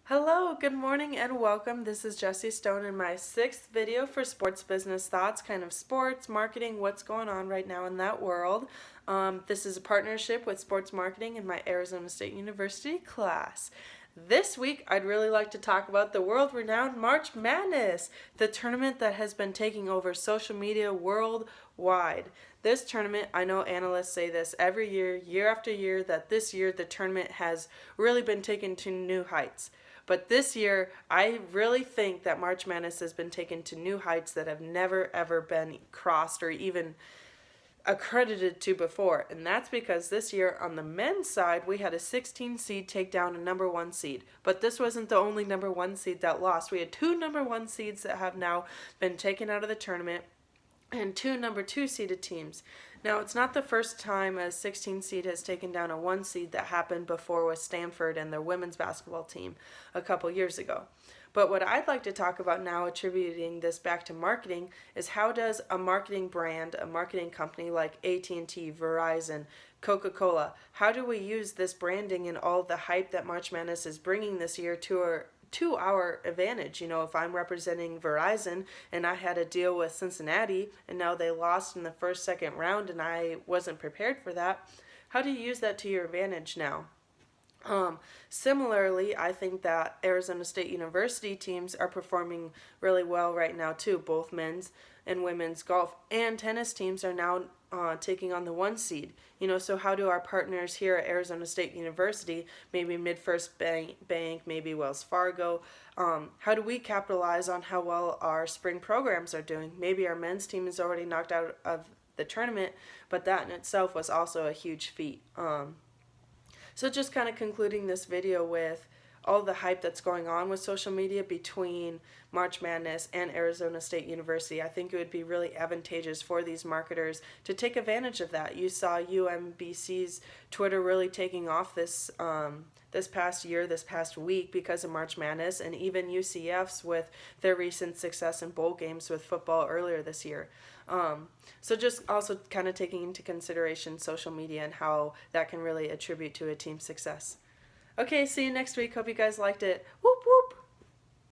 Hello, good morning and welcome. This is Jessie Stone in my sixth video for Sports Business Thoughts, kind of sports, marketing, what's going on right now in that world. This is a partnership with sports marketing in my Arizona State University class. This week, I'd really like to talk about the world-renowned March Madness, the tournament that has been taking over social media worldwide. This tournament, I know analysts say this every year, year after year, that this year the tournament has really been taken to new heights. But this year, I really think that March Madness has been taken to new heights that have never ever been crossed or even accredited to before. And that's because this year on the men's side, we had a 16 seed take down a number 1 seed. But this wasn't the only number 1 seed that lost. We had two number 1 seeds that have now been taken out of the tournament and two number 2 seeded teams. Now, it's not the first time a 16 seed has taken down a 1 seed. That happened before with Stanford and their women's basketball team a couple years ago. But what I'd like to talk about now, attributing this back to marketing, is how does a marketing brand, a marketing company like AT&T, Verizon, Coca-Cola, how do we use this branding and all the hype that March Madness is bringing this year to our advantage? You know, if I'm representing Verizon and I had a deal with Cincinnati and now they lost in the first, second round and I wasn't prepared for that, how do you use that to your advantage now? Similarly, I think that Arizona State University teams are performing really well right now too. Both men's and women's golf and tennis teams are now taking on the 1 seed. You know, so how do our partners here at Arizona State University, maybe MidFirst Bank, maybe Wells Fargo, how do we capitalize on how well our spring programs are doing? Maybe our men's team is already knocked out of the tournament, but that in itself was also a huge feat. So just kind of concluding this video with all the hype that's going on with social media between March Madness and Arizona State University, I think it would be really advantageous for these marketers to take advantage of that. You saw UMBC's Twitter really taking off this past year, this past week because of March Madness, and even UCF's with their recent success in bowl games with football earlier this year. So just also kind of taking into consideration social media and how that can really attribute to a team's success. Okay, see you next week. Hope you guys liked it. Woo!